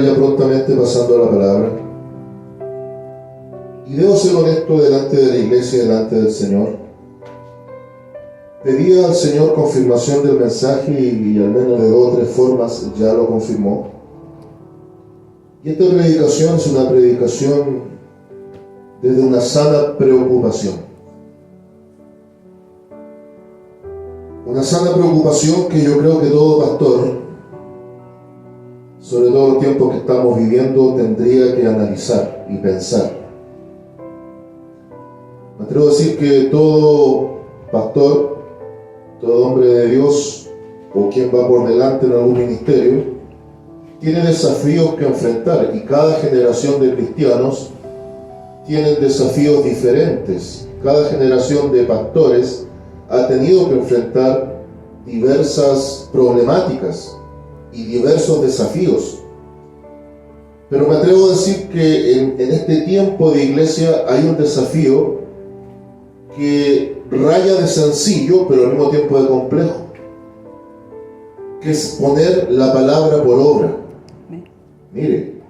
estar ya prontamente pasando a la palabra. Y debo ser honesto delante de la iglesia y delante del Señor. Pedía al Señor confirmación del mensaje y al menos de 2 o 3 formas ya lo confirmó. Y esta predicación es una predicación desde una sana preocupación. Una sana preocupación que yo creo que todo pastor, sobre todo los tiempos que estamos viviendo, tendría que analizar y pensar. Me atrevo a decir que todo pastor, todo hombre de Dios o quien va por delante en algún ministerio, tiene desafíos que enfrentar, y cada generación de cristianos tiene desafíos diferentes. Cada generación de pastores ha tenido que enfrentar diversas problemáticas y diversos desafíos. Pero me atrevo a decir que en este tiempo de iglesia hay un desafío que raya de sencillo, pero al mismo tiempo de complejo, que es poner la palabra por obra. Mire,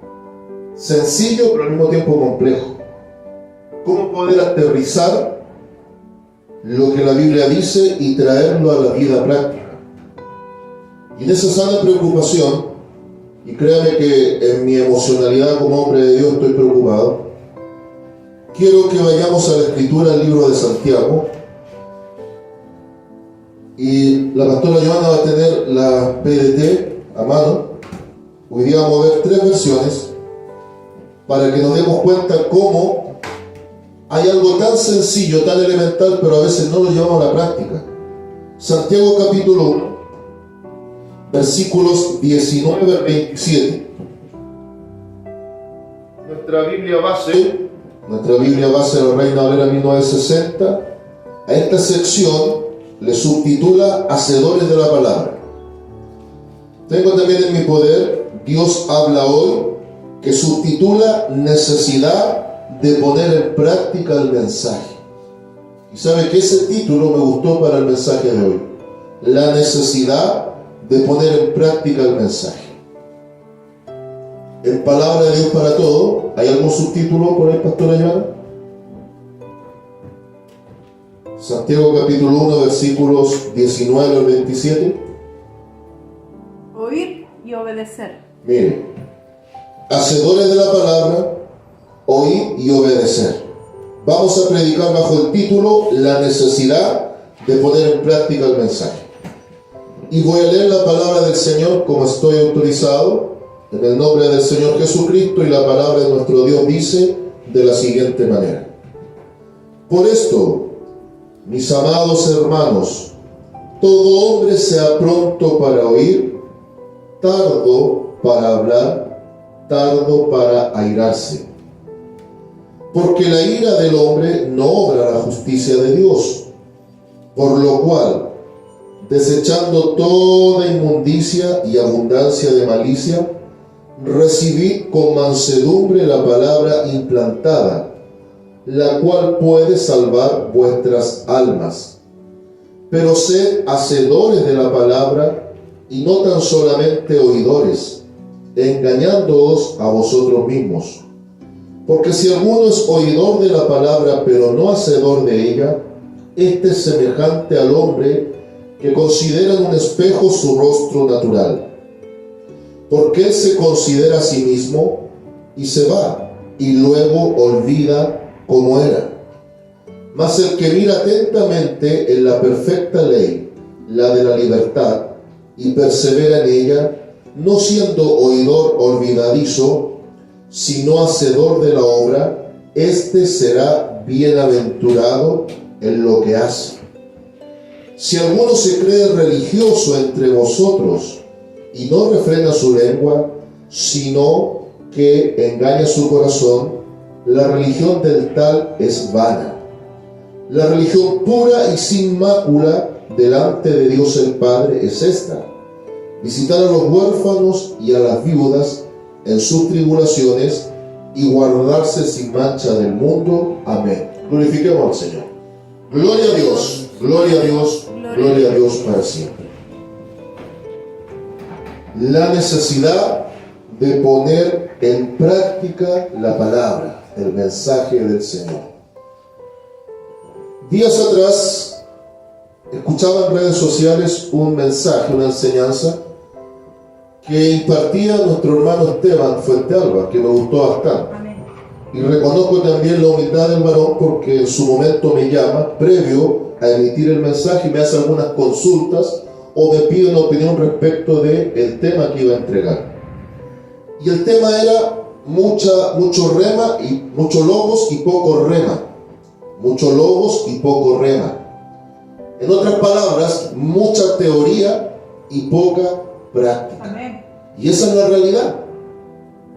sencillo, pero al mismo tiempo complejo. ¿Cómo poder aterrizar lo que la Biblia dice y traerlo a la vida práctica? Y en esa sana preocupación, y créame que en mi emocionalidad como hombre de Dios estoy preocupado, quiero que vayamos a la escritura del libro de Santiago. Y la pastora Joana va a tener la PDT a mano. Hoy día vamos a ver 3 versiones para que nos demos cuenta cómo hay algo tan sencillo, tan elemental, pero a veces no lo llevamos a la práctica. Santiago capítulo 1, versículos 19 al 27. Nuestra Biblia base de la Reina Valera 1960, a esta sección le subtitula Hacedores de la Palabra. Tengo también en mi poder Dios habla hoy, que subtitula Necesidad de poner en práctica el mensaje. Y sabe que ese título me gustó para el mensaje de hoy: la necesidad de poner en práctica el mensaje. En Palabra de Dios para Todo, ¿hay algún subtítulo por ahí, pastora Joana? Santiago capítulo 1, versículos 19 al 27. Oír y obedecer. Mire, hacedores de la palabra, oír y obedecer. Vamos a predicar bajo el título La necesidad de poner en práctica el mensaje. Y voy a leer la palabra del Señor como estoy autorizado, en el nombre del Señor Jesucristo, y la palabra de nuestro Dios dice de la siguiente manera: Por esto, mis amados hermanos, todo hombre sea pronto para oír, tardo para hablar, tardo para airarse. Porque la ira del hombre no obra la justicia de Dios. Por lo cual, desechando toda inmundicia y abundancia de malicia, recibid con mansedumbre la palabra implantada, la cual puede salvar vuestras almas. Pero sed hacedores de la palabra, y no tan solamente oidores, engañándoos a vosotros mismos. Porque si alguno es oidor de la palabra, pero no hacedor de ella, este es semejante al hombre que considera en un espejo su rostro natural. Porque él se considera a sí mismo y se va, y luego olvida cómo era. Mas el que mira atentamente en la perfecta ley, la de la libertad, y persevera en ella, no siendo oidor olvidadizo, sino hacedor de la obra, éste será bienaventurado en lo que hace. Si alguno se cree religioso entre vosotros y no refrena su lengua, sino que engaña su corazón, la religión del tal es vana. La religión pura y sin mácula delante de Dios el Padre es esta: visitar a los huérfanos y a las viudas en sus tribulaciones y guardarse sin mancha del mundo. Amén. Glorifiquemos al Señor. Gloria a Dios, gloria a Dios, gloria a Dios para siempre. La necesidad de poner en práctica la palabra, el mensaje del Señor. Días atrás escuchaba en redes sociales un mensaje, una enseñanza que impartía nuestro hermano Esteban Fuentealba, que me gustó bastante. Y reconozco también la humildad del varón, porque en su momento me llama, previo a emitir el mensaje, y me hace algunas consultas o me pide una opinión respecto del tema que iba a entregar. Y el tema era mucho rema y mucho logos y poco rema. Mucho logos y poco rema. En otras palabras, mucha teoría y poca práctica. Amén. Y esa es la realidad.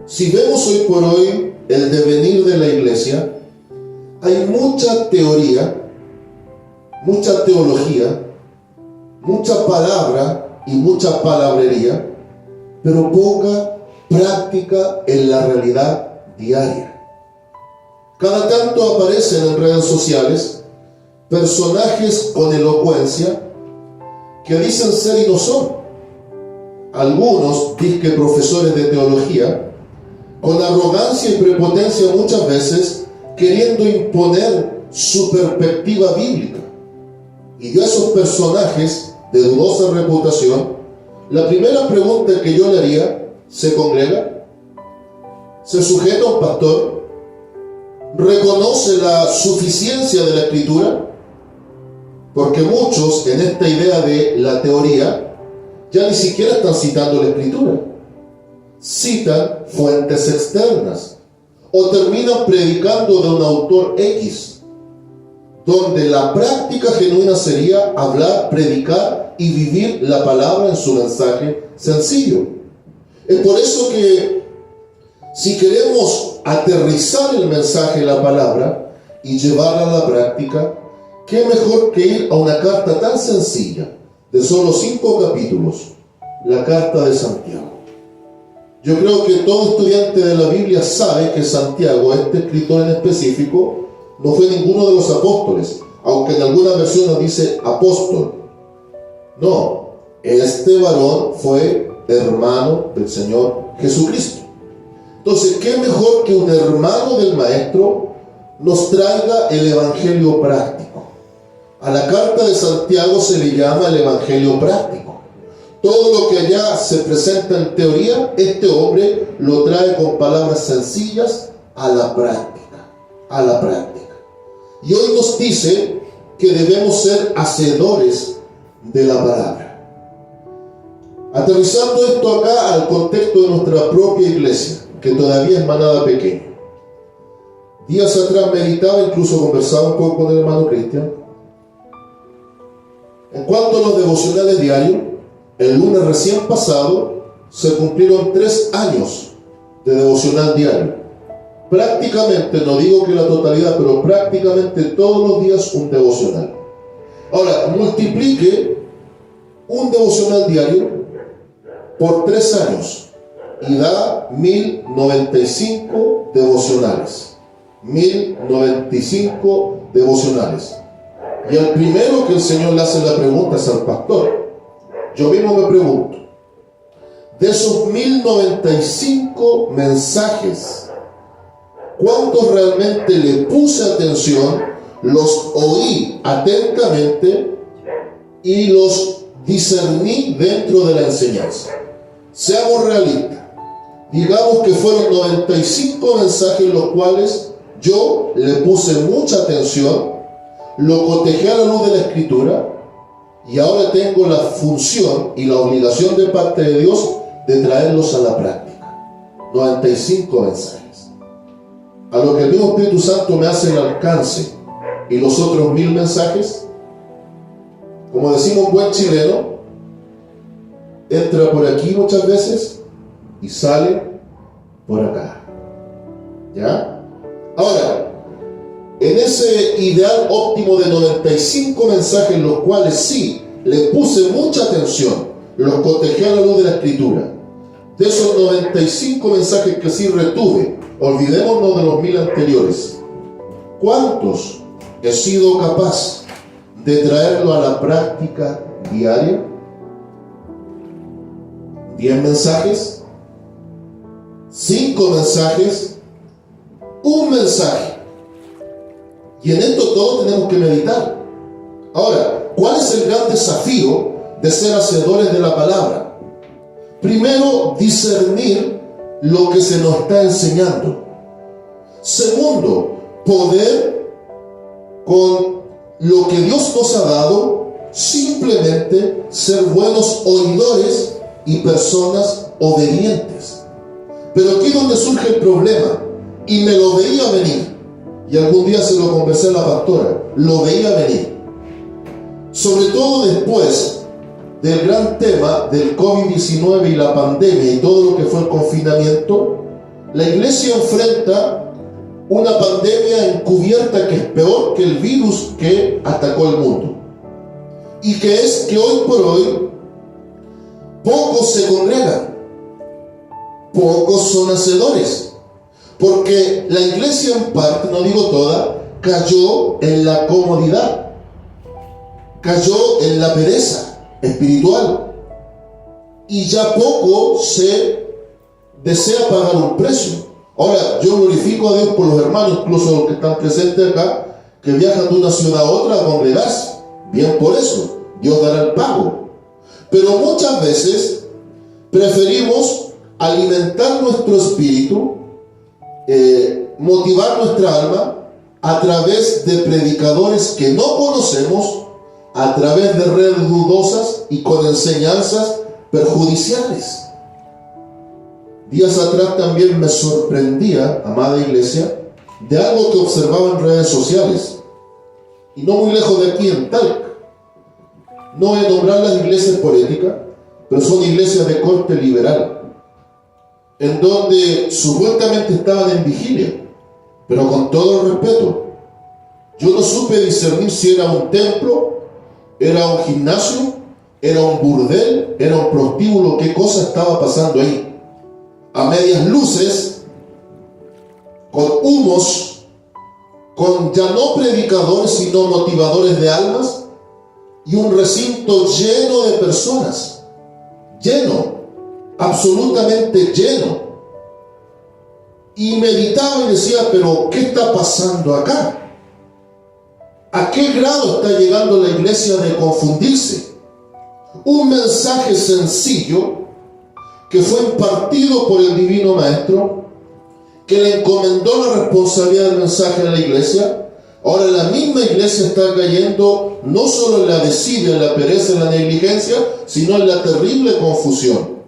Si vemos hoy por hoy el devenir de la iglesia, hay mucha teoría, mucha teología, mucha palabra y mucha palabrería, pero poca práctica en la realidad diaria. Cada tanto aparecen en redes sociales personajes con elocuencia que dicen ser y no son. Algunos, disque profesores de teología, con arrogancia y prepotencia muchas veces, queriendo imponer su perspectiva bíblica. Y yo a esos personajes de dudosa reputación, la primera pregunta que yo le haría: ¿se congrega? ¿Se sujeta a un pastor? ¿Reconoce la suficiencia de la Escritura? Porque muchos en esta idea de la teoría ya ni siquiera están citando la Escritura. Citan fuentes externas o terminan predicando de un autor X, donde la práctica genuina sería hablar, predicar y vivir la palabra en su mensaje sencillo. Es por eso que si queremos aterrizar el mensaje de la palabra y llevarla a la práctica, qué mejor que ir a una carta tan sencilla, de solo 5 capítulos, la carta de Santiago. Yo creo que todo estudiante de la Biblia sabe que Santiago, este escritor en específico, no fue ninguno de los apóstoles, aunque en alguna versión nos dice apóstol. No, este varón fue hermano del Señor Jesucristo. Entonces, ¿qué mejor que un hermano del Maestro nos traiga el Evangelio práctico? A la carta de Santiago se le llama el Evangelio práctico. Todo lo que allá se presenta en teoría, este hombre lo trae con palabras sencillas a la práctica. A la práctica. Y hoy nos dice que debemos ser hacedores de la palabra. Aterrizando esto acá al contexto de nuestra propia iglesia, que todavía es manada pequeña. Días atrás meditaba, incluso conversaba un poco con el hermano Cristian. En cuanto a los devocionales diarios, el lunes recién pasado se cumplieron 3 años de devocional diario. Prácticamente, no digo que la totalidad, pero prácticamente todos los días un devocional. Ahora, multiplique un devocional diario por 3 años y da 1095 devocionales. 1095 devocionales. Y al primero que el Señor le hace la pregunta es al pastor. Yo mismo me pregunto, de esos 1095 mensajes, ¿cuántos realmente le puse atención, los oí atentamente y los discerní dentro de la enseñanza? Seamos realistas. Digamos que fueron 95 mensajes los cuales yo le puse mucha atención, lo cotejé a la luz de la Escritura, y ahora tengo la función y la obligación de parte de Dios de traerlos a la práctica. 95 mensajes. A lo que el mismo Espíritu Santo me hace el alcance. Y los otros 1000 mensajes, como decimos buen chileno, entra por aquí muchas veces y sale por acá. ¿Ya? Ahora, en ese ideal óptimo de 95 mensajes, los cuales sí le puse mucha atención, los cotejé a la luz de la Escritura, de esos 95 mensajes que sí retuve, olvidémonos de los 1000 anteriores, ¿cuántos he sido capaz de traerlo a la práctica diaria? 10 mensajes. 5 mensajes, un mensaje. Y en esto todos tenemos que meditar. Ahora, ¿cuál es el gran desafío de ser hacedores de la palabra? Primero, discernir lo que se nos está enseñando. Segundo, poder con lo que Dios nos ha dado, simplemente ser buenos oidores y personas obedientes. Pero aquí es donde surge el problema, y me lo veía venir, y algún día se lo conversé a la pastora, lo veía venir. Sobre todo después del gran tema del COVID-19 y la pandemia y todo lo que fue el confinamiento, la iglesia enfrenta una pandemia encubierta que es peor que el virus que atacó el mundo. Y que es que hoy por hoy pocos se congregan, pocos son hacedores, porque la iglesia en parte, no digo toda, cayó en la comodidad, cayó en la pereza espiritual, y ya poco se desea pagar un precio. Ahora, yo glorifico a Dios por los hermanos, incluso los que están presentes acá, que viajan de una ciudad a otra a congregarse. Bien por eso, Dios dará el pago. Pero muchas veces preferimos alimentar nuestro espíritu, motivar nuestra alma a través de predicadores que no conocemos, a través de redes dudosas y con enseñanzas perjudiciales. Días atrás también me sorprendía, amada iglesia, de algo que observaba en redes sociales, y no muy lejos de aquí, en Talca. No voy a nombrar las iglesias políticas, pero son iglesias de corte liberal, en donde supuestamente estaban en vigilia, pero con todo el respeto, yo no supe discernir si era un templo, era un gimnasio, era un burdel, era un prostíbulo, qué cosa estaba pasando ahí. A medias luces, con humos, con ya no predicadores, sino motivadores de almas, y un recinto lleno de personas, lleno, absolutamente lleno. Y meditaba y decía, pero ¿qué está pasando acá? ¿A qué grado está llegando la iglesia de confundirse? Un mensaje sencillo que fue impartido por el Divino Maestro, que le encomendó la responsabilidad del mensaje a la iglesia. Ahora la misma iglesia está cayendo no solo en la desidia, en la pereza, en la negligencia, sino en la terrible confusión.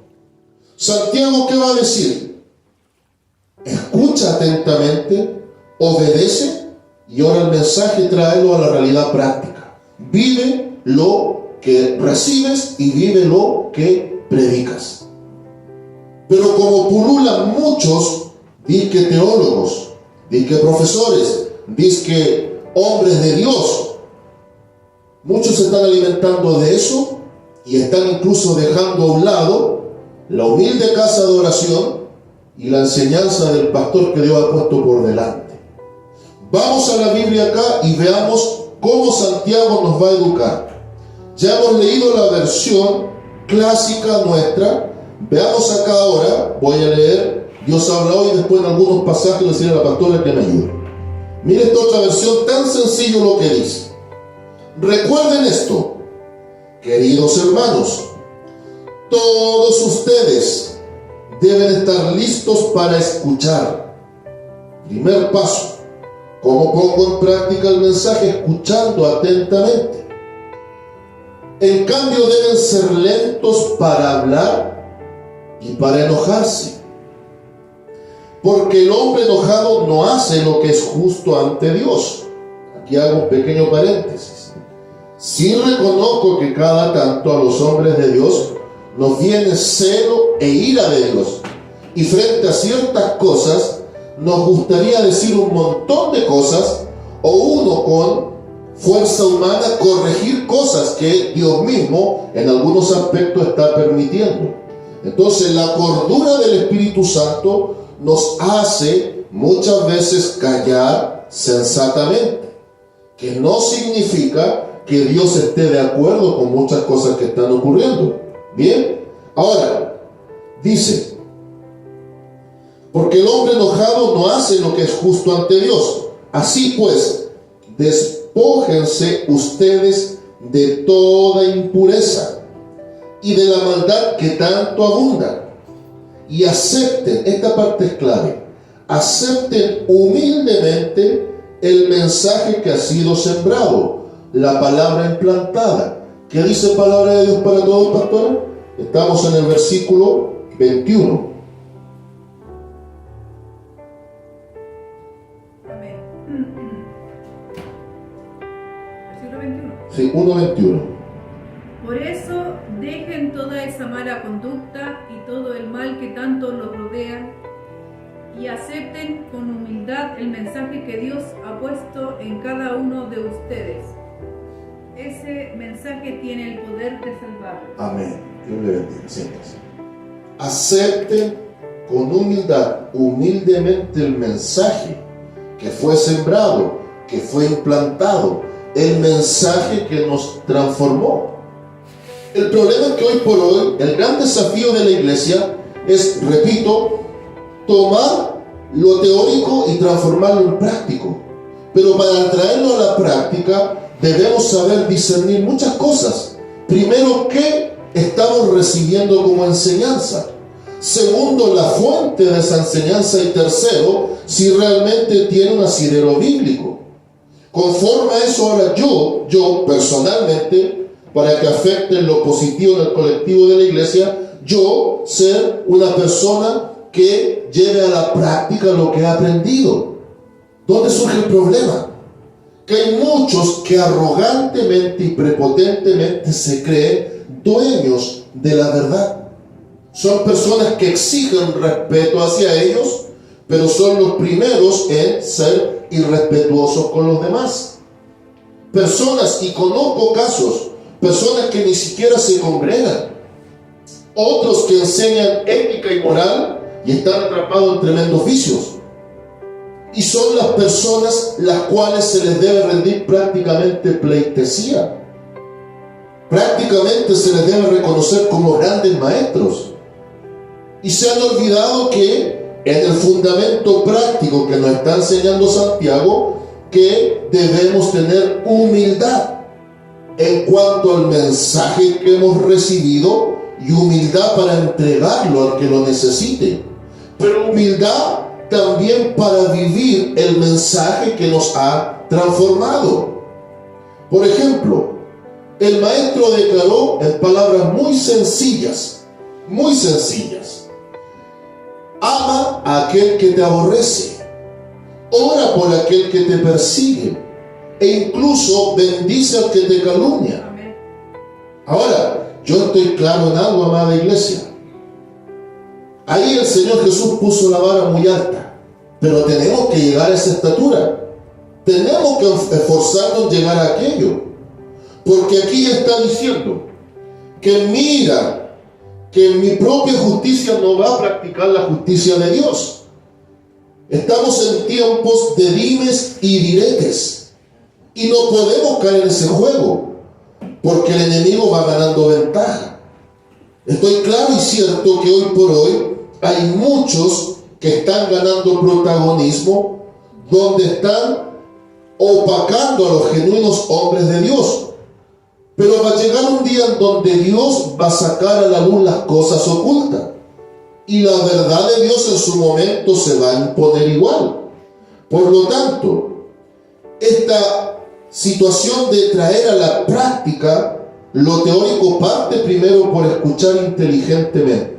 Santiago, ¿qué va a decir? Escucha atentamente, obedece, y ahora el mensaje tráelo a la realidad práctica. Vive lo que recibes y vive lo que predicas. Pero como pululan muchos, dizque teólogos, dizque profesores, dizque hombres de Dios, muchos se están alimentando de eso y están incluso dejando a un lado la humilde casa de oración y la enseñanza del pastor que Dios ha puesto por delante. Vamos a la Biblia acá y veamos cómo Santiago nos va a educar. Ya hemos leído la versión clásica nuestra. Veamos acá ahora, voy a leer, Dios habla hoy, después en algunos pasajes le deciré a la pastora que me ayude. Mire esta otra versión, tan sencillo lo que dice. Recuerden esto, queridos hermanos, todos ustedes deben estar listos para escuchar. Primer paso, ¿cómo pongo en práctica el mensaje? Escuchando atentamente. En cambio, deben ser lentos para hablar y para enojarse, porque el hombre enojado no hace lo que es justo ante Dios. Aquí hago un pequeño paréntesis. Sí reconozco que cada tanto a los hombres de Dios nos viene celo e ira de Dios, y frente a ciertas cosas nos gustaría decir un montón de cosas, o uno con fuerza humana corregir cosas que Dios mismo en algunos aspectos está permitiendo. Entonces la cordura del Espíritu Santo nos hace muchas veces callar sensatamente, que no significa que Dios esté de acuerdo con muchas cosas que están ocurriendo. Bien, ahora dice, Porque el hombre enojado no hace lo que es justo ante Dios. Así pues, despójense ustedes de toda impureza y de la maldad que tanto abunda, y acepten, esta parte es clave, acepten humildemente el mensaje que ha sido sembrado, la palabra implantada. ¿Qué dice palabra de Dios para todos, pastores? Estamos en el versículo 21. Amén. Versículo 21. Sí, 1:21. Por eso dejen toda esa mala conducta y todo el mal que tanto los rodea, y acepten con humildad el mensaje que Dios ha puesto en cada uno de ustedes. Ese mensaje tiene el poder de salvarlos. Amén. Dios le bendiga. Siéntese. Acepten con humildad, humildemente el mensaje que fue sembrado, que fue implantado, el mensaje que nos transformó. El problema es que hoy por hoy, el gran desafío de la iglesia es, repito, tomar lo teórico y transformarlo en práctico. Pero para traerlo a la práctica, debemos saber discernir muchas cosas. Primero, ¿qué estamos recibiendo como enseñanza? Segundo, la fuente de esa enseñanza. Y tercero, si realmente tiene un asidero bíblico. Conforme a eso, ahora yo personalmente, para que afecte lo positivo en el colectivo de la iglesia, yo ser una persona que lleve a la práctica lo que ha aprendido. ¿Dónde surge el problema? Que hay muchos que arrogantemente y prepotentemente se creen dueños de la verdad. Son personas que exigen respeto hacia ellos, pero son los primeros en ser irrespetuosos con los demás. Personas, y conozco casos, personas que ni siquiera se congregan, otros que enseñan ética y moral y están atrapados en tremendos vicios. Y son las personas las cuales se les debe rendir prácticamente pleitesía. Prácticamente se les debe reconocer como grandes maestros. Y se han olvidado que en el fundamento práctico que nos está enseñando Santiago, que debemos tener humildad en cuanto al mensaje que hemos recibido y humildad para entregarlo al que lo necesite. Pero humildad también para vivir el mensaje que nos ha transformado. Por ejemplo, el maestro declaró en palabras muy sencillas, ama a aquel que te aborrece, ora por aquel que te persigue, e incluso bendice al que te calumnia. Amén. Ahora, yo estoy claro en algo, amada iglesia. Ahí el Señor Jesús puso la vara muy alta, pero tenemos que llegar a esa estatura. Tenemos que esforzarnos en llegar a aquello, porque aquí ya está diciendo que mira, que en mi propia justicia no va a practicar la justicia de Dios. Estamos en tiempos de dimes y diretes, y no podemos caer en ese juego, porque el enemigo va ganando ventaja. Estoy claro y cierto que hoy por hoy hay muchos que están ganando protagonismo, donde están opacando a los genuinos hombres de Dios. Pero va a llegar un día en donde Dios va a sacar a la luz las cosas ocultas, y la verdad de Dios en su momento se va a imponer igual. Por lo tanto, esta situación de traer a la práctica lo teórico parte primero por escuchar inteligentemente.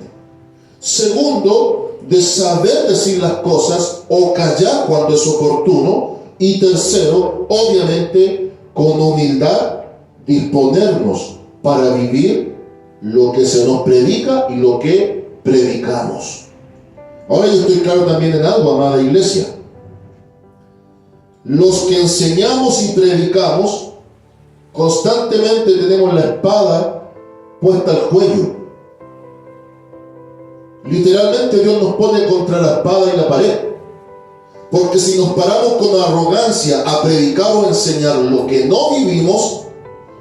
Segundo, de saber decir las cosas o callar cuando es oportuno. Y tercero, obviamente, con humildad, disponernos para vivir lo que se nos predica y lo que predicamos. Ahora yo estoy claro también en algo, amada iglesia. Los que enseñamos y predicamos constantemente tenemos la espada puesta al cuello. Literalmente Dios nos pone contra la espada y la pared, porque si nos paramos con arrogancia a predicar o enseñar lo que no vivimos,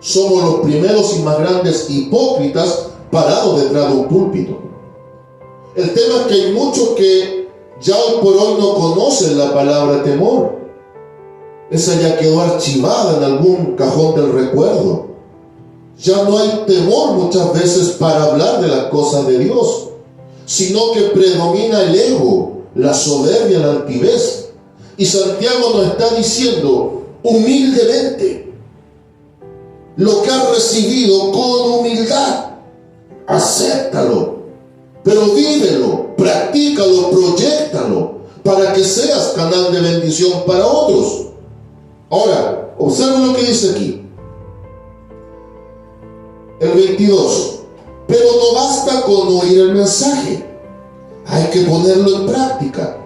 somos los primeros y más grandes hipócritas parados detrás de un púlpito. El tema es que hay muchos que ya hoy por hoy no conocen la palabra temor. Esa ya quedó archivada en algún cajón del recuerdo. Ya no hay temor muchas veces para hablar de las cosas de Dios, sino que predomina el ego, la soberbia, la altivez. Y Santiago nos está diciendo humildemente: lo que has recibido con humildad, acéptalo, pero vívelo, practícalo, proyéctalo, para que seas canal de bendición para otros. Ahora, observen lo que dice aquí. El 22. Pero no basta con oír el mensaje, hay que ponerlo en práctica,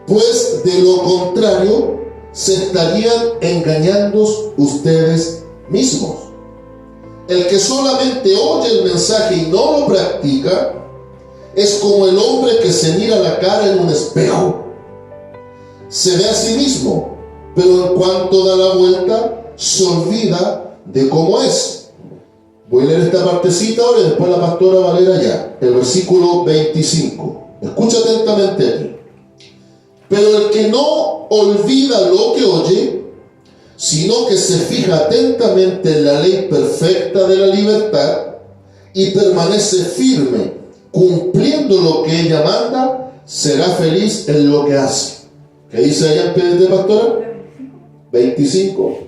pues de lo contrario se estarían engañando ustedes mismos. El que solamente oye el mensaje y no lo practica es como el hombre que se mira la cara en un espejo. Se ve a sí mismo, pero en cuanto da la vuelta se olvida de cómo es. Voy a leer esta partecita ahora y después la pastora va a leer allá, el versículo 25. Escucha atentamente aquí. Pero el que no olvida lo que oye, sino que se fija atentamente en la ley perfecta de la libertad y permanece firme, cumpliendo lo que ella manda, será feliz en lo que hace. ¿Qué dice allá en pie de pastora? 25.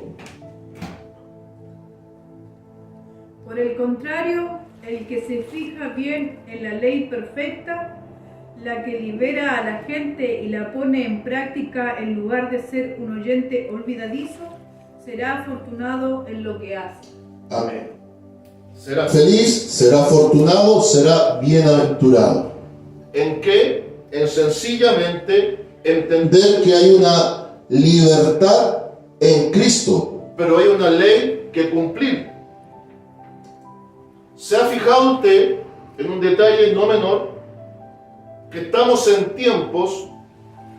Por el contrario, el que se fija bien en la ley perfecta, la que libera a la gente y la pone en práctica en lugar de ser un oyente olvidadizo, será afortunado en lo que hace. Amén. Será feliz, será afortunado, será bienaventurado. ¿En qué? En sencillamente entender que hay una libertad en Cristo, pero hay una ley que cumplir. ¿Se ha fijado usted en un detalle no menor? Que estamos en tiempos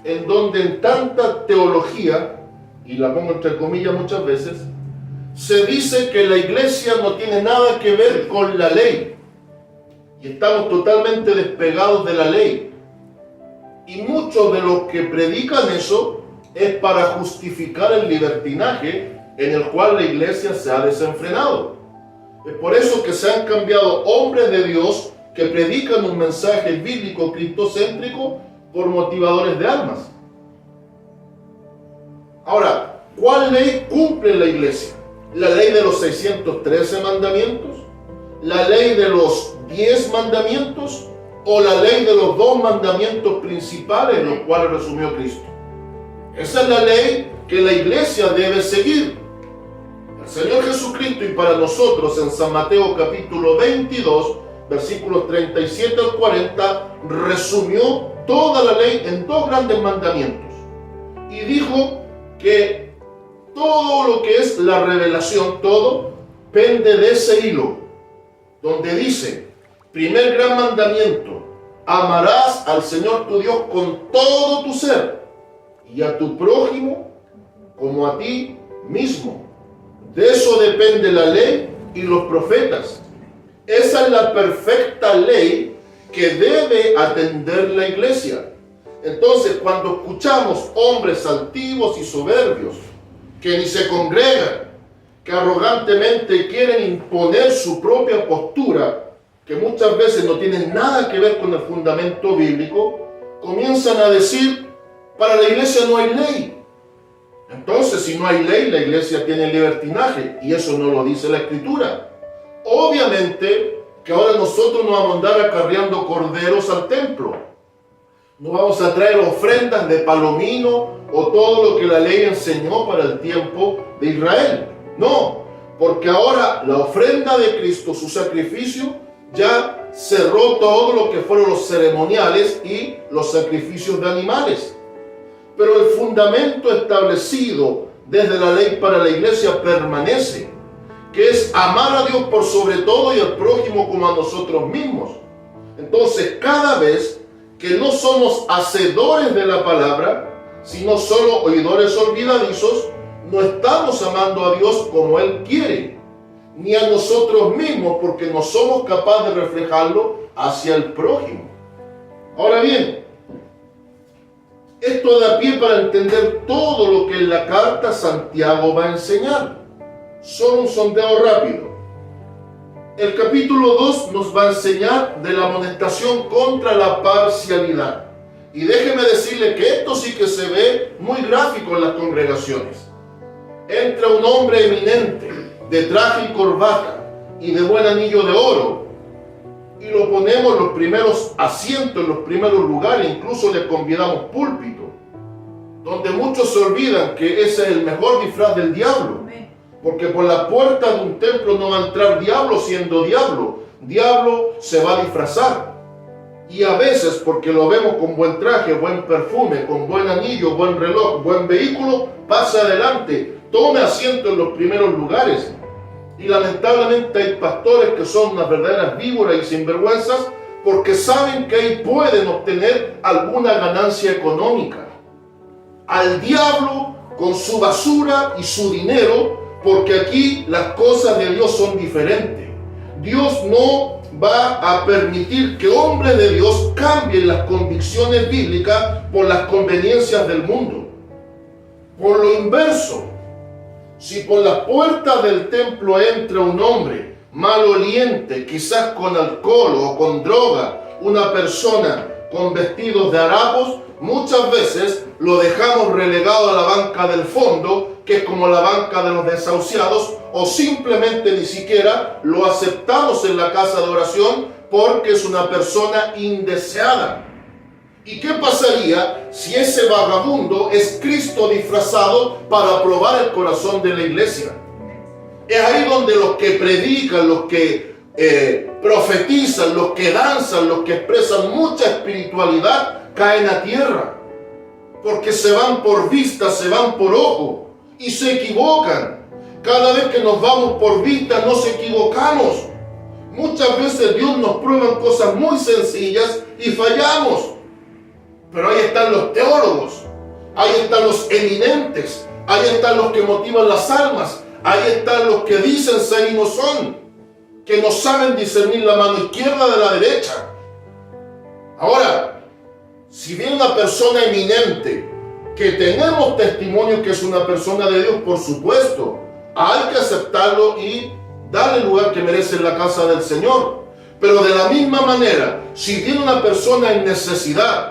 en donde en tanta teología, y la pongo entre comillas muchas veces, se dice que la iglesia no tiene nada que ver con la ley. Y estamos totalmente despegados de la ley. Y muchos de los que predican eso es para justificar el libertinaje en el cual la iglesia se ha desenfrenado. Es por eso que se han cambiado hombres de Dios que predican un mensaje bíblico cristocéntrico por motivadores de almas. Ahora, ¿cuál ley cumple la iglesia? ¿La ley de los 613 mandamientos? ¿La ley de los 10 mandamientos? ¿O la ley de los 2 mandamientos principales, los cuales resumió Cristo? Esa es la ley que la iglesia debe seguir. El Señor Jesucristo, y para nosotros en San Mateo capítulo 22, versículos 37 al 40, resumió toda la ley en 2 grandes mandamientos. Y dijo que todo lo que es la revelación, todo, pende de ese hilo, donde dice, primer gran mandamiento, amarás al Señor tu Dios con todo tu ser, y a tu prójimo como a ti mismo. De eso depende la ley y los profetas. Esa es la perfecta ley que debe atender la iglesia. Entonces, cuando escuchamos hombres altivos y soberbios que ni se congregan, que arrogantemente quieren imponer su propia postura, que muchas veces no tienen nada que ver con el fundamento bíblico, comienzan a decir, para la iglesia no hay ley. Entonces, si no hay ley, la iglesia tiene libertinaje, y eso no lo dice la Escritura. Obviamente que ahora nosotros no vamos a andar acarreando corderos al templo. No vamos a traer ofrendas de palomino o todo lo que la ley enseñó para el tiempo de Israel. No, porque ahora la ofrenda de Cristo, su sacrificio, ya cerró todo lo que fueron los ceremoniales y los sacrificios de animales. Pero el fundamento establecido desde la ley para la iglesia permanece, que es amar a Dios por sobre todo y al prójimo como a nosotros mismos. Entonces, cada vez que no somos hacedores de la palabra, sino solo oidores olvidadizos, no estamos amando a Dios como Él quiere, ni a nosotros mismos, porque no somos capaces de reflejarlo hacia el prójimo. Ahora bien, Esto da pie para entender todo lo que en la carta Santiago va a enseñar. Solo un sondeo rápido. El capítulo 2 nos va a enseñar de la amonestación contra la parcialidad. Y déjeme decirle que esto sí que se ve muy gráfico en las congregaciones. Entra un hombre eminente, de traje y corbata, y de buen anillo de oro, y lo ponemos en los primeros asientos, en los primeros lugares, incluso le convidamos púlpito, donde muchos se olvidan que ese es el mejor disfraz del diablo, porque por la puerta de un templo no va a entrar diablo siendo diablo. Diablo se va a disfrazar, y a veces porque lo vemos con buen traje, buen perfume, con buen anillo, buen reloj, buen vehículo, pase adelante, tome asiento en los primeros lugares. Y lamentablemente hay pastores que son unas verdaderas víboras y sinvergüenzas porque saben que ahí pueden obtener alguna ganancia económica. Al diablo con su basura y su dinero, porque aquí las cosas de Dios son diferentes. Dios no va a permitir que hombres de Dios cambien las convicciones bíblicas por las conveniencias del mundo. Por lo inverso, si por la puerta del templo entra un hombre maloliente, quizás con alcohol o con droga, una persona con vestidos de harapos, muchas veces lo dejamos relegado a la banca del fondo, que es como la banca de los desahuciados, o simplemente ni siquiera lo aceptamos en la casa de oración porque es una persona indeseada. ¿Y qué pasaría si ese vagabundo es Cristo disfrazado para probar el corazón de la iglesia? Es ahí donde los que predican, los que profetizan, los que danzan, los que expresan mucha espiritualidad, caen a tierra. Porque se van por vista, se van por ojo y se equivocan. Cada vez que nos vamos por vista nos equivocamos. Muchas veces Dios nos prueba cosas muy sencillas y fallamos. Pero ahí están los teólogos, ahí están los eminentes, ahí están los que motivan las almas, ahí están los que dicen ser y no son, que no saben discernir la mano izquierda de la derecha. Ahora, si viene una persona eminente, que tenemos testimonio que es una persona de Dios, por supuesto, hay que aceptarlo y darle el lugar que merece en la casa del Señor. Pero de la misma manera, si viene una persona en necesidad,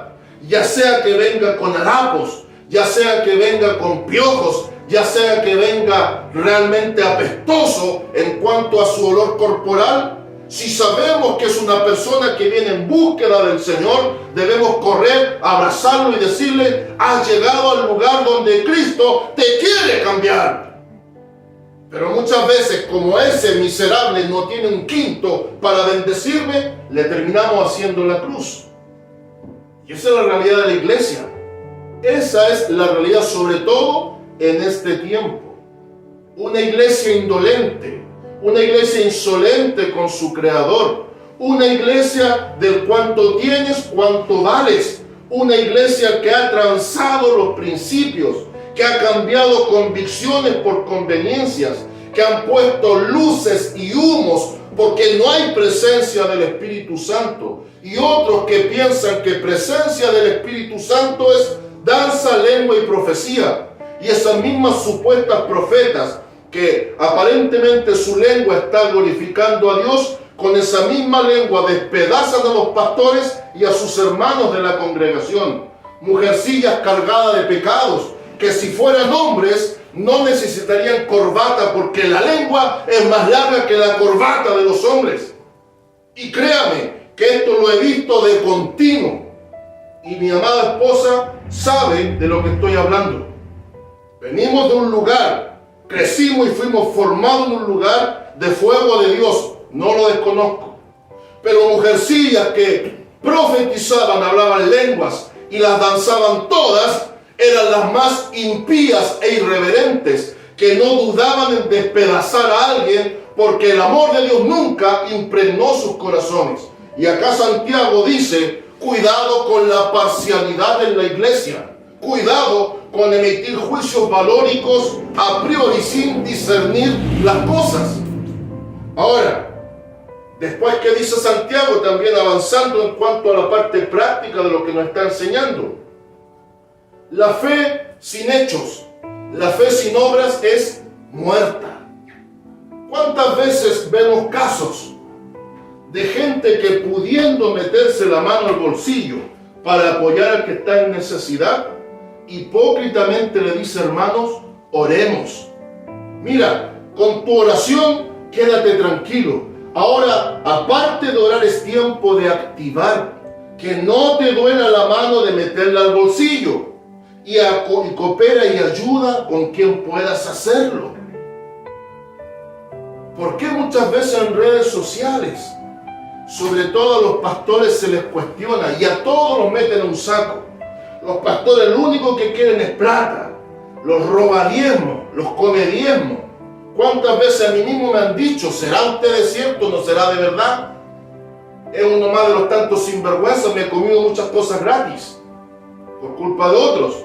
ya sea que venga con harapos, ya sea que venga con piojos, ya sea que venga realmente apestoso en cuanto a su olor corporal, si sabemos que es una persona que viene en búsqueda del Señor, debemos correr, abrazarlo y decirle: has llegado al lugar donde Cristo te quiere cambiar. Pero muchas veces, como ese miserable no tiene un quinto para bendecirme, le terminamos haciendo la cruz. Y esa es la realidad de la iglesia. Esa es la realidad, sobre todo en este tiempo. Una iglesia indolente, una iglesia insolente con su creador, una iglesia del cuánto tienes, cuánto vales, una iglesia que ha transado los principios, que ha cambiado convicciones por conveniencias, que han puesto luces y humos porque no hay presencia del Espíritu Santo, y otros que piensan que presencia del Espíritu Santo es danza, lengua y profecía, y esas mismas supuestas profetas que aparentemente su lengua está glorificando a Dios, con esa misma lengua despedazan a los pastores y a sus hermanos de la congregación. Mujercillas cargadas de pecados, que si fueran hombres no necesitarían corbata, porque la lengua es más larga que la corbata de los hombres. Y créame que esto lo he visto de continuo, y mi amada esposa sabe de lo que estoy hablando. Venimos de un lugar, crecimos y fuimos formados en un lugar de fuego de Dios, no lo desconozco. Pero mujercillas que profetizaban, hablaban lenguas y las danzaban todas, eran las más impías e irreverentes, que no dudaban en despedazar a alguien, porque el amor de Dios nunca impregnó sus corazones. Y acá Santiago dice: cuidado con la parcialidad en la iglesia, cuidado con emitir juicios valóricos a priori sin discernir las cosas. Ahora, después que dice Santiago, también avanzando en cuanto a la parte práctica de lo que nos está enseñando, La fe sin hechos, la fe sin obras es muerta. ¿Cuántas veces vemos casos de gente que pudiendo meterse la mano al bolsillo para apoyar al que está en necesidad, hipócritamente le dice: hermanos, oremos? Mira, con tu oración quédate tranquilo. Ahora, aparte de orar, es tiempo de activar, que no te duela la mano de meterla al bolsillo, y coopera y ayuda con quien puedas hacerlo. ¿Por qué muchas veces en redes sociales, sobre todo a los pastores, se les cuestiona y a todos los meten en un saco? Los pastores lo único que quieren es plata, los roba diezmos, los come diezmos. ¿Cuántas veces a mí mismo me han dicho: ¿será usted de cierto? ¿No será de verdad? Es uno más de los tantos sinvergüenzas. Me he comido muchas cosas gratis por culpa de otros.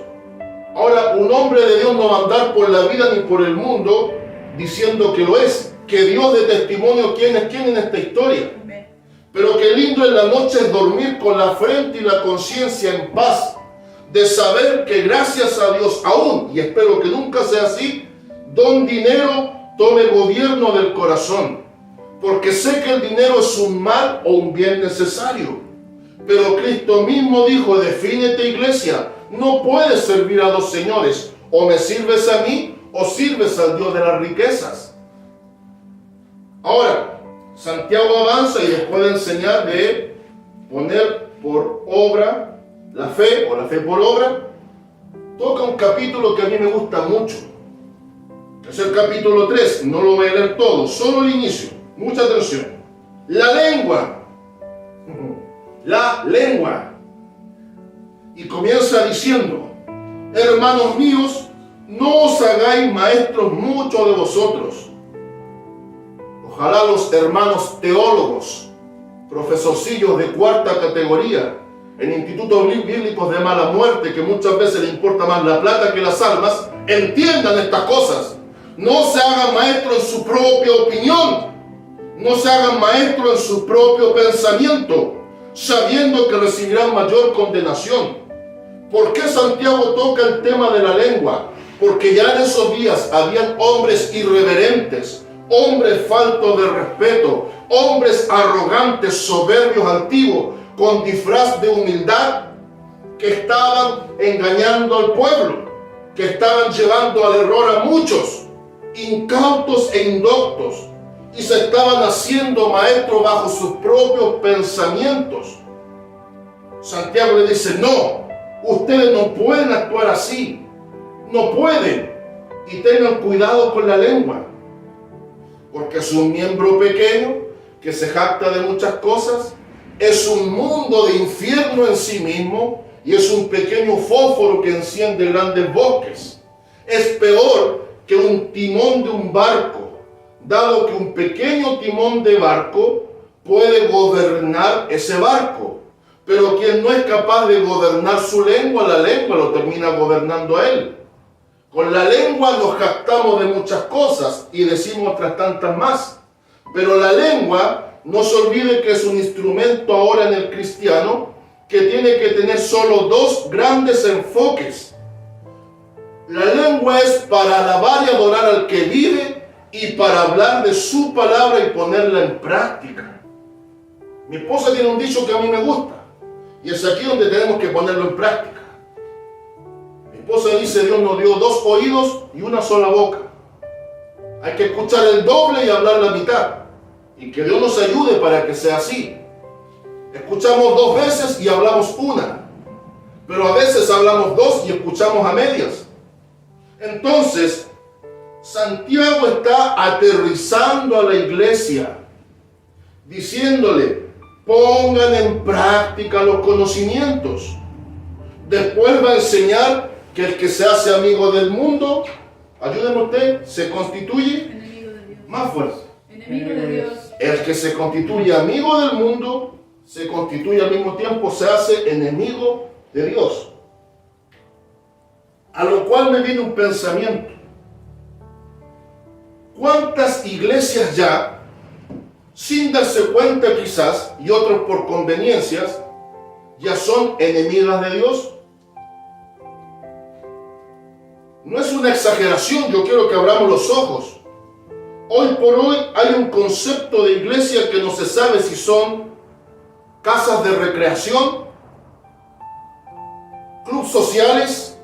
Ahora, un hombre de Dios no va a andar por la vida ni por el mundo diciendo que lo es, que Dios dé testimonio quién es quién en esta historia. Pero qué lindo en la noche es dormir con la frente y la conciencia en paz, de saber que gracias a Dios aún, y espero que nunca sea así, don dinero tome gobierno del corazón, porque sé que el dinero es un mal o un bien necesario. Pero Cristo mismo dijo: defínete, iglesia, no puedes servir a dos señores, o me sirves a mí o sirves al Dios de las riquezas. Ahora, Santiago avanza y después de enseñar de poner por obra la fe, o la fe por obra, toca un capítulo que a mí me gusta mucho. Es el capítulo 3, no lo voy a leer todo, solo el inicio. Mucha atención. La lengua. La lengua. Y comienza diciendo: hermanos míos, no os hagáis maestros muchos de vosotros. Ojalá los hermanos teólogos, profesorcillos de cuarta categoría, en institutos bíblicos de mala muerte, que muchas veces les importa más la plata que las almas, entiendan estas cosas. No se hagan maestros en su propia opinión, no se hagan maestros en su propio pensamiento, sabiendo que recibirán mayor condenación. ¿Por qué Santiago toca el tema de la lengua? Porque ya en esos días habían hombres irreverentes, hombres faltos de respeto, hombres arrogantes, soberbios, altivos, con disfraz de humildad, que estaban engañando al pueblo, que estaban llevando al error a muchos, incautos e indoctos, y se estaban haciendo maestros bajo sus propios pensamientos. Santiago le dice: no, ustedes no pueden actuar así, no pueden, y tengan cuidado con la lengua, porque es un miembro pequeño que se jacta de muchas cosas, es un mundo de infierno en sí mismo, y es un pequeño fósforo que enciende grandes bosques. Es peor que un timón de un barco, dado que un pequeño timón de barco puede gobernar ese barco, pero quien no es capaz de gobernar su lengua, la lengua lo termina gobernando a él. Con la lengua nos jactamos de muchas cosas y decimos otras tantas más, pero la lengua, no se olvide que es un instrumento ahora en el cristiano que tiene que tener solo dos grandes enfoques. La lengua es para alabar y adorar al que vive y para hablar de su palabra y ponerla en práctica. Mi esposa tiene un dicho que a mí me gusta, y es aquí donde tenemos que ponerlo en práctica. Mi esposa dice: Dios nos dio dos oídos y una sola boca. Hay que escuchar el doble y hablar la mitad, y que Dios nos ayude para que sea así. Escuchamos dos veces y hablamos una, pero a veces hablamos dos y escuchamos a medias. Entonces, Santiago está aterrizando a la iglesia, diciéndole: pongan en práctica los conocimientos. Después va a enseñar que el que se hace amigo del mundo, ayúdenme usted, se constituye enemigo de Dios. Más fuerte. Enemigo de Dios. El que se constituye amigo del mundo, se constituye al mismo tiempo, se hace enemigo de Dios. A lo cual me viene un pensamiento. ¿Cuántas iglesias ya, sin darse cuenta quizás, y otros por conveniencias, ya son enemigas de Dios? no es una exageración, yo quiero que abramos los ojos. Hoy por hoy hay un concepto de iglesia que no se sabe si son casas de recreación, clubes sociales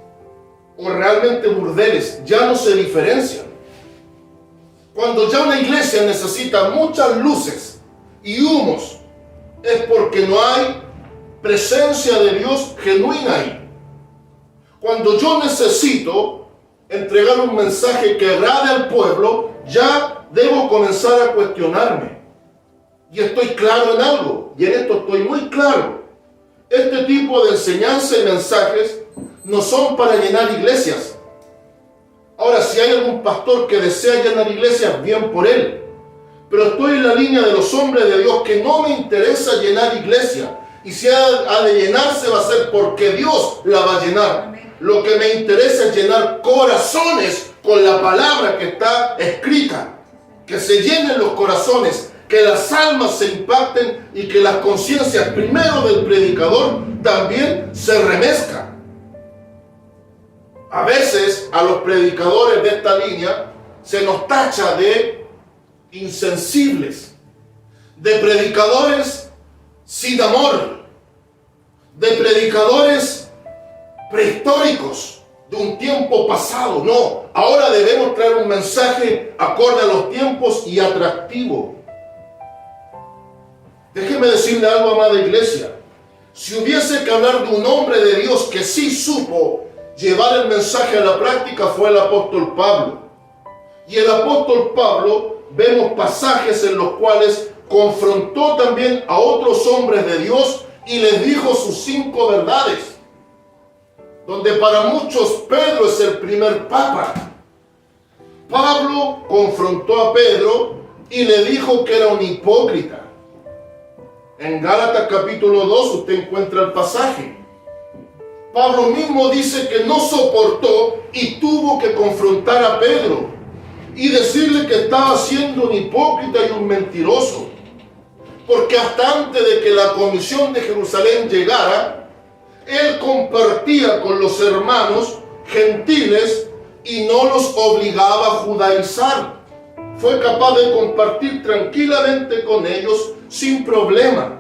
o realmente burdeles. Ya no se diferencian. Cuando ya una iglesia necesita muchas luces y humos, es porque no hay presencia de Dios genuina ahí. Cuando yo necesito entregar un mensaje que agrade al pueblo, ya debo comenzar a cuestionarme. Y estoy claro en algo, y en esto estoy muy claro. Este tipo de enseñanza y mensajes no son para llenar iglesias. Ahora, si hay algún pastor que desea llenar iglesias, bien por él. Pero estoy en la línea de los hombres de Dios que no me interesa llenar iglesia. Y si ha de llenarse va a ser porque Dios la va a llenar. Lo que me interesa es llenar corazones con la palabra que está escrita. Que se llenen los corazones, que las almas se impacten y que las conciencias primero del predicador también se remezcan. A veces a los predicadores de esta línea se nos tacha de insensibles, de predicadores sin amor, de predicadores prehistóricos, de un tiempo pasado. No, ahora debemos traer un mensaje acorde a los tiempos y atractivo. Déjeme decirle algo, amada iglesia. Si hubiese que hablar de un hombre de Dios que sí supo llevar el mensaje a la práctica, fue el apóstol Pablo. Y el apóstol Pablo, vemos pasajes en los cuales confrontó también a otros hombres de Dios y les dijo sus 5 verdades. Donde para muchos Pedro es el primer papa. Pablo confrontó a Pedro y le dijo que era un hipócrita. En Gálatas capítulo 2 usted encuentra el pasaje. Pablo mismo dice que no soportó y tuvo que confrontar a Pedro y decirle que estaba siendo un hipócrita y un mentiroso. Porque hasta antes de que la comisión de Jerusalén llegara, él compartía con los hermanos gentiles y no los obligaba a judaizar. Fue capaz de compartir tranquilamente con ellos sin problema.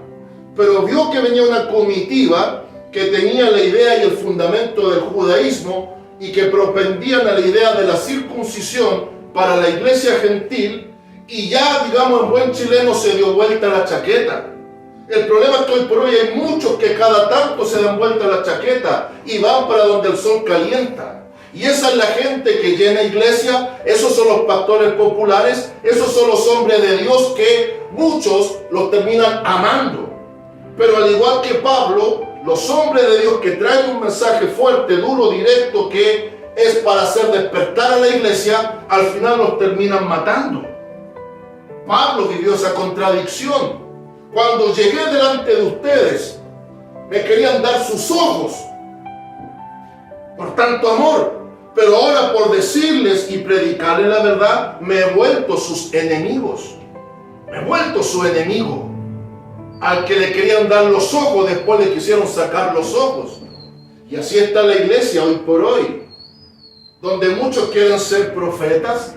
Pero vio que venía una comitiva que tenía la idea y el fundamento del judaísmo y que propendían a la idea de la circuncisión para la iglesia gentil, y ya, digamos, en buen chileno se dio vuelta la chaqueta. El problema es que hoy por hoy hay muchos que cada tanto se dan vuelta la chaqueta y van para donde el sol calienta. Y esa es la gente que llena iglesia, esos son los pastores populares, esos son los hombres de Dios que muchos los terminan amando. Pero al igual que Pablo, los hombres de Dios que traen un mensaje fuerte, duro, directo, que es para hacer despertar a la iglesia, al final los terminan matando. Pablo vivió esa contradicción. Cuando llegué delante de ustedes, me querían dar sus ojos por tanto amor, pero ahora por decirles y predicarles la verdad, me he vuelto sus enemigos. Me he vuelto su enemigo. Al que le querían dar los ojos, después le quisieron sacar los ojos. Y así está la iglesia hoy por hoy, donde muchos quieren ser profetas,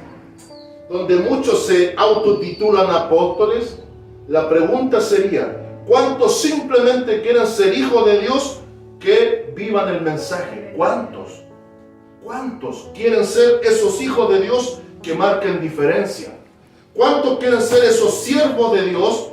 donde muchos se autotitulan apóstoles. La pregunta sería, ¿cuántos simplemente quieren ser hijos de Dios que vivan el mensaje? ¿Cuántos? ¿Cuántos quieren ser esos hijos de Dios que marquen diferencia? ¿Cuántos quieren ser esos siervos de Dios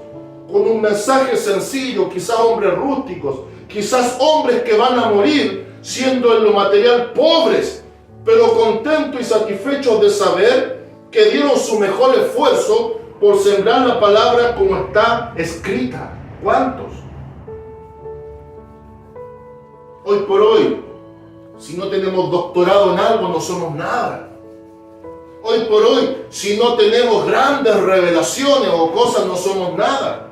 con un mensaje sencillo, quizás hombres rústicos, quizás hombres que van a morir siendo en lo material pobres, pero contentos y satisfechos de saber que dieron su mejor esfuerzo por sembrar la palabra como está escrita? ¿Cuántos? Hoy por hoy, si no tenemos doctorado en algo, no somos nada. Hoy por hoy, si no tenemos grandes revelaciones o cosas, no somos nada.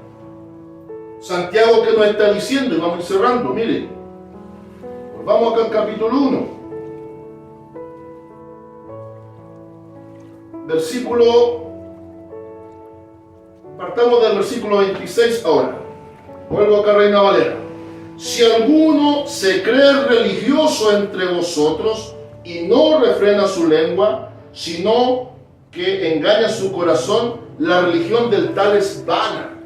Santiago, ¿qué nos está diciendo? Y vamos a ir cerrando, miren. Pues vamos acá al capítulo 1. Partamos del versículo 26 ahora. Vuelvo acá, Reina Valera. Si alguno se cree religioso entre vosotros y no refrena su lengua, sino que engaña su corazón, la religión del tal es vana.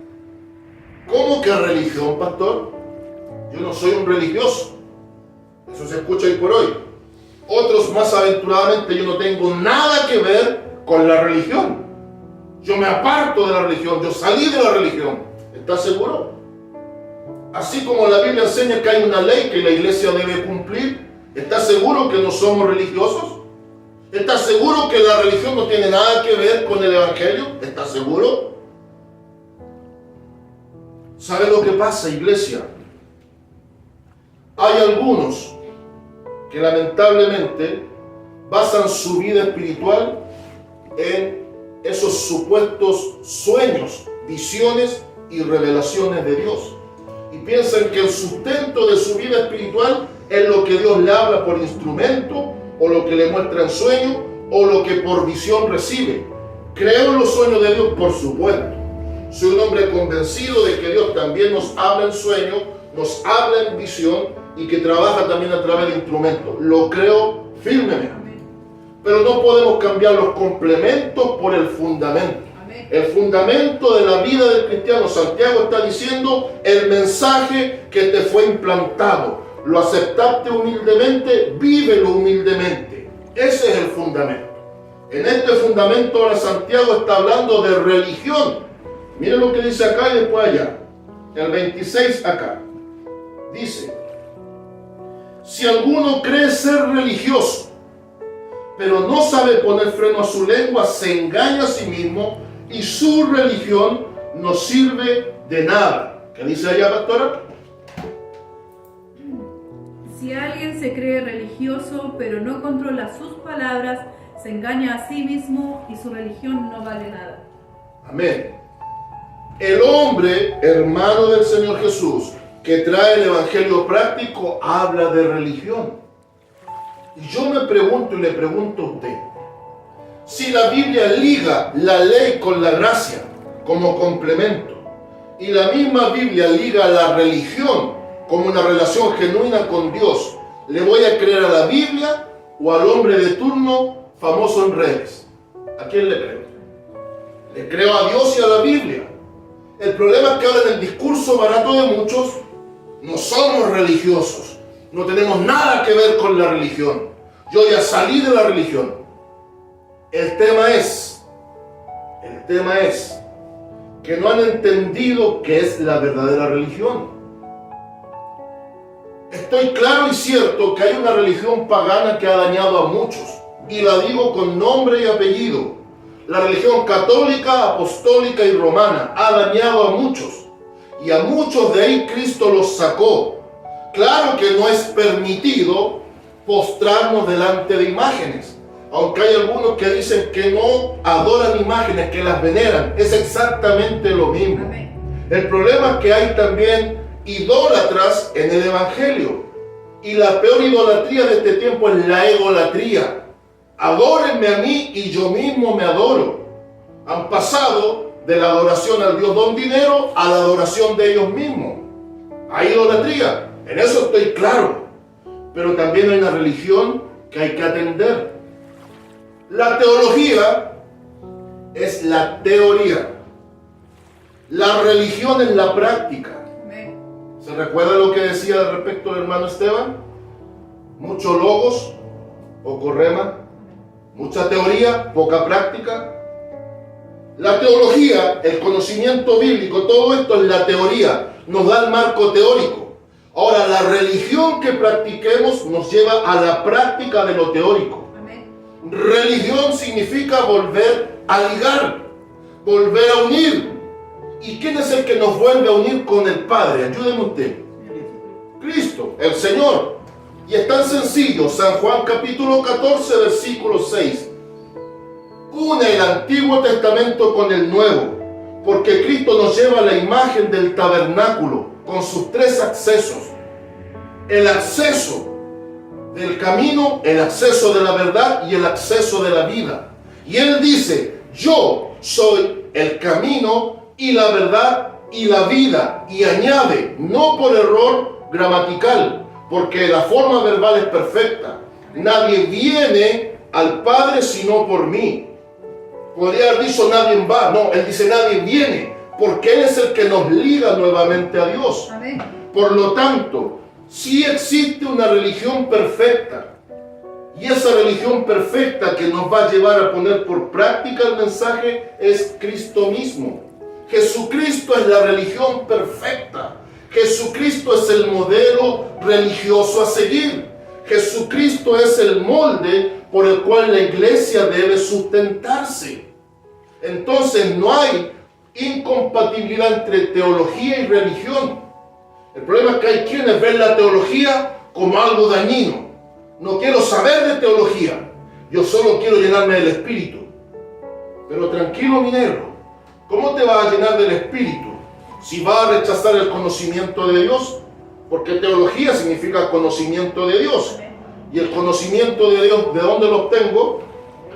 ¿Cómo que religión, pastor? Yo no soy un religioso. Eso se escucha hoy por hoy. Otros más aventuradamente, yo no tengo nada que ver con la religión. Yo me aparto de la religión, yo salí de la religión. ¿Estás seguro? Así como la Biblia enseña que hay una ley que la iglesia debe cumplir, ¿estás seguro que no somos religiosos? ¿Estás seguro que la religión no tiene nada que ver con el evangelio? ¿Estás seguro? ¿Sabe lo que pasa, iglesia? Hay algunos que lamentablemente basan su vida espiritual en esos supuestos sueños, visiones y revelaciones de Dios. Y piensan que el sustento de su vida espiritual es lo que Dios le habla por instrumento, o lo que le muestra en sueño, o lo que por visión recibe. ¿Creo en los sueños de Dios? Por supuesto. Soy un hombre convencido de que Dios también nos habla en sueño, nos habla en visión y que trabaja también a través de instrumentos. Lo creo firmemente. Pero no podemos cambiar los complementos por el fundamento. El fundamento de la vida del cristiano, Santiago está diciendo, el mensaje que te fue implantado. Lo aceptaste humildemente, vívelo humildemente. Ese es el fundamento. En este fundamento ahora Santiago está hablando de religión. Miren lo que dice acá y después allá. El 26 acá. Dice, si alguno cree ser religioso, pero no sabe poner freno a su lengua, se engaña a sí mismo y su religión no sirve de nada. ¿Qué dice allá, pastora? Si alguien se cree religioso, pero no controla sus palabras, se engaña a sí mismo y su religión no vale nada. Amén. El hombre, hermano del Señor Jesús, que trae el evangelio práctico, habla de religión. Y yo me pregunto y le pregunto a usted, si la Biblia liga la ley con la gracia como complemento, y la misma Biblia liga la religión como una relación genuina con Dios, ¿le voy a creer a la Biblia o al hombre de turno famoso en redes? ¿A quién le creo? Le creo a Dios y a la Biblia. El problema es que ahora en el discurso barato de muchos no somos religiosos, no tenemos nada que ver con la religión. Yo ya salí de la religión. El tema es que no han entendido qué es la verdadera religión. Estoy claro y cierto que hay una religión pagana que ha dañado a muchos, y la digo con nombre y apellido. La religión católica, apostólica y romana ha dañado a muchos, y a muchos de ahí Cristo los sacó. Claro que no es permitido postrarnos delante de imágenes, aunque hay algunos que dicen que no adoran imágenes, que las veneran. Es exactamente lo mismo. Amén. El problema es que hay también idólatras en el evangelio, y la peor idolatría de este tiempo es la egolatría. Adórenme a mí y yo mismo me adoro. Han pasado de la adoración al Dios don dinero a la adoración de ellos mismos. Hay idolatría, en eso estoy claro, pero también hay una religión que hay que atender. La teología es la teoría, la religión es la práctica. ¿Se recuerda lo que decía al respecto el hermano Esteban? Mucho logos, poco rema, mucha teoría, poca práctica. La teología, el conocimiento bíblico, todo esto es la teoría, nos da el marco teórico. Ahora, la religión que practiquemos nos lleva a la práctica de lo teórico. Amén. Religión significa volver a ligar, volver a unir. ¿Y quién es el que nos vuelve a unir con el Padre? Ayúdeme usted. Cristo, el Señor. Y es tan sencillo. San Juan capítulo 14, versículo 6. Une el Antiguo Testamento con el Nuevo, porque Cristo nos lleva la imagen del tabernáculo con sus tres accesos. El acceso del camino, el acceso de la verdad y el acceso de la vida. Y Él dice, yo soy el camino y la verdad y la vida, y añade, no por error gramatical, porque la forma verbal es perfecta, Nadie viene al Padre sino por mí. Podría haber dicho nadie va. No, él dice nadie viene, porque Él es el que nos liga nuevamente a Dios. Amén. Por lo tanto, sí existe una religión perfecta. Y esa religión perfecta que nos va a llevar a poner por práctica el mensaje es Cristo mismo. Jesucristo es la religión perfecta. Jesucristo es el modelo religioso a seguir. Jesucristo es el molde por el cual la iglesia debe sustentarse. Entonces no hay incompatibilidad entre teología y religión. El problema es que hay quienes ven la teología como algo dañino. No quiero saber de teología, yo solo quiero llenarme del Espíritu. Pero tranquilo, mi negro, ¿cómo te vas a llenar del Espíritu si vas a rechazar el conocimiento de Dios? Porque teología significa conocimiento de Dios. Y el conocimiento de Dios, ¿de dónde lo obtengo?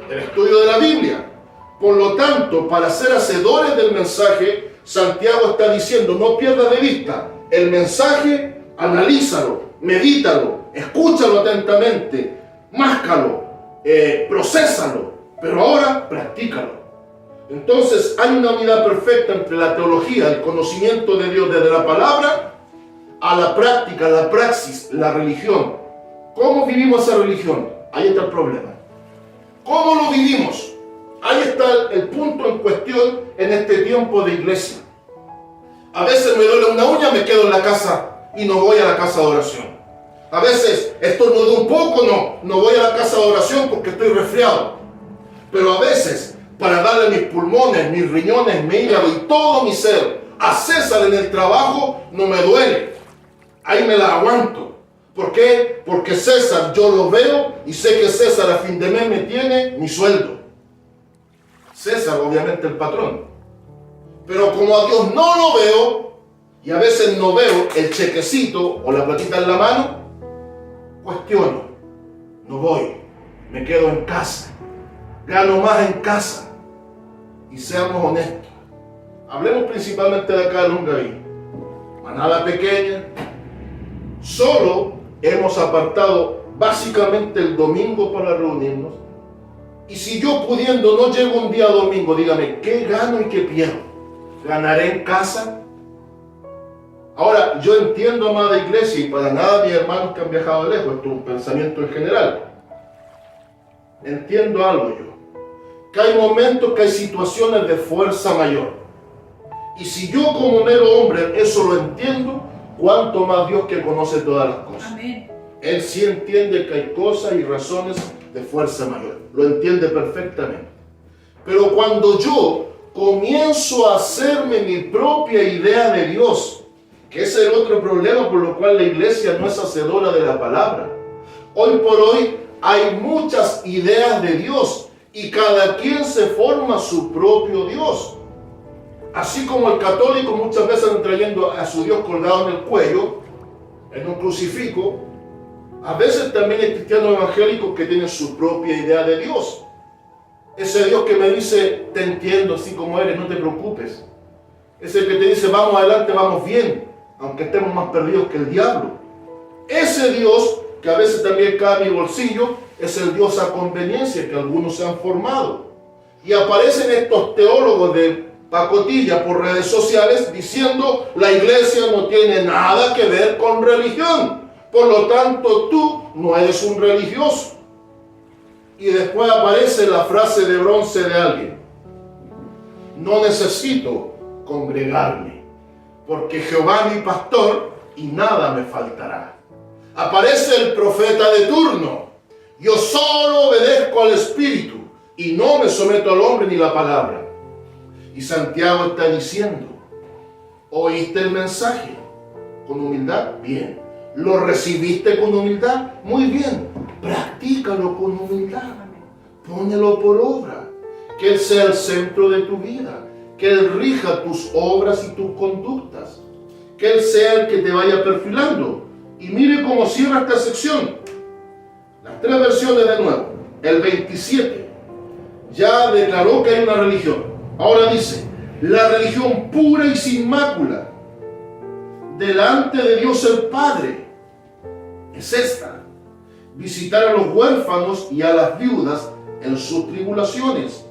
Del estudio de la Biblia. Por lo tanto, para ser hacedores del mensaje, Santiago está diciendo, no pierdas de vista el mensaje, analízalo, medítalo, escúchalo atentamente, máscalo, procésalo, pero ahora practícalo. Entonces hay una unidad perfecta entre la teología, el conocimiento de Dios desde la palabra, a la práctica, la praxis, la religión. ¿Cómo vivimos esa religión? Ahí está el problema. ¿Cómo lo vivimos? Ahí está el punto en cuestión en este tiempo de iglesia. A veces me duele una uña, me quedo en la casa y no voy a la casa de oración. A veces estornudo un poco, no voy a la casa de oración porque estoy resfriado. Pero a veces, para darle mis pulmones, mis riñones, mi hígado y todo mi ser a César en el trabajo, no me duele. Ahí me la aguanto. ¿Por qué? Porque César yo lo veo y sé que César a fin de mes me tiene mi sueldo. César, obviamente el patrón. Pero como a Dios no lo veo, y a veces no veo el chequecito o la platita en la mano, cuestiono. No voy, me quedo en casa. Gano más en casa. Y seamos honestos. Hablemos principalmente de acá de Longaví. Manada pequeña. Solo hemos apartado básicamente el domingo para reunirnos. Y si yo pudiendo no llego un día domingo, dígame, ¿qué gano y qué pierdo? ¿Ganaré en casa? Ahora, yo entiendo, amada iglesia, y para nada mis hermanos que han viajado lejos, esto es un pensamiento en general. Entiendo algo yo, que hay momentos, que hay situaciones de fuerza mayor. Y si yo como mero hombre eso lo entiendo, cuánto más Dios que conoce todas las cosas. Amén. Él sí entiende que hay cosas y razones de fuerza mayor. Lo entiende perfectamente. Pero cuando yo comienzo a hacerme mi propia idea de Dios, que ese es el otro problema por lo cual la iglesia no es hacedora de la palabra. Hoy por hoy hay muchas ideas de Dios y cada quien se forma su propio Dios. Así como el católico muchas veces anda trayendo a su Dios colgado en el cuello, en un crucifijo, a veces también hay cristianos evangélicos que tienen su propia idea de Dios. Ese Dios que me dice, te entiendo así como eres, no te preocupes. Ese que te dice, vamos adelante, vamos bien, aunque estemos más perdidos que el diablo. Ese Dios, que a veces también cae en mi bolsillo, es el Dios a conveniencia que algunos se han formado. Y aparecen estos teólogos de pacotilla por redes sociales diciendo, la iglesia no tiene nada que ver con religión. Por lo tanto, tú no eres un religioso. Y después aparece la frase de bronce de alguien. No necesito congregarme, porque Jehová es mi pastor y nada me faltará. Aparece el profeta de turno. Yo solo obedezco al Espíritu y no me someto al hombre ni la palabra. Y Santiago está diciendo, ¿oíste el mensaje? ¿Con humildad? Bien. ¿Lo recibiste con humildad? Muy bien. Practícalo con humildad. Pónelo por obra. Que Él sea el centro de tu vida. Que Él rija tus obras y tus conductas. Que Él sea el que te vaya perfilando. Y mire cómo cierra esta sección. Las tres versiones de nuevo. El 27 ya declaró que hay una religión. Ahora dice, la religión pura y sin mácula delante de Dios el Padre es esta: visitar a los huérfanos y a las viudas en sus tribulaciones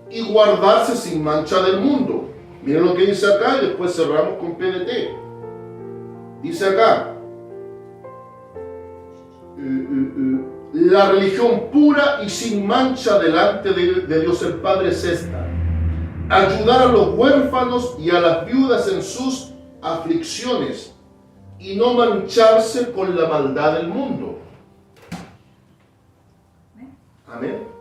y guardarse sin mancha del mundo. Miren lo que dice acá y después cerramos con PDT. Dice acá, la religión pura y sin mancha delante de Dios el Padre es esta: ayudar a los huérfanos y a las viudas en sus aflicciones y no mancharse con la maldad del mundo. Amén.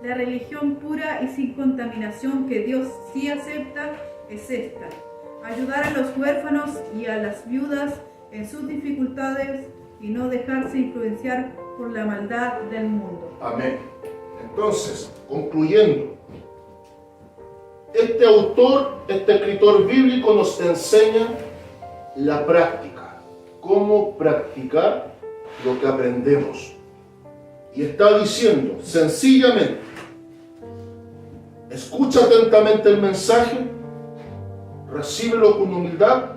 La religión pura y sin contaminación que Dios sí acepta es esta: ayudar a los huérfanos y a las viudas en sus dificultades y no dejarse influenciar por la maldad del mundo. Amén. Entonces, concluyendo, este autor, este escritor bíblico nos enseña la práctica, cómo practicar lo que aprendemos. Y está diciendo sencillamente: escucha atentamente el mensaje, recíbelo con humildad,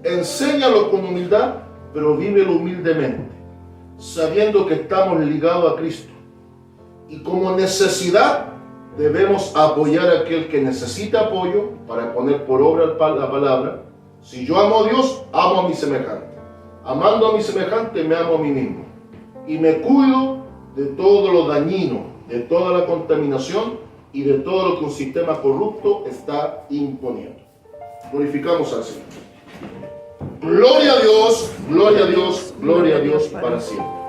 enséñalo con humildad, pero vívelo humildemente, sabiendo que estamos ligados a Cristo. Y como necesidad debemos apoyar a aquel que necesita apoyo para poner por obra la palabra. Si yo amo a Dios, amo a mi semejante. Amando a mi semejante, me amo a mí mismo. Y me cuido de todo lo dañino, de toda la contaminación y de todo lo que un sistema corrupto está imponiendo. Glorificamos al Señor. Gloria a Dios, gloria a Dios, gloria a Dios para siempre.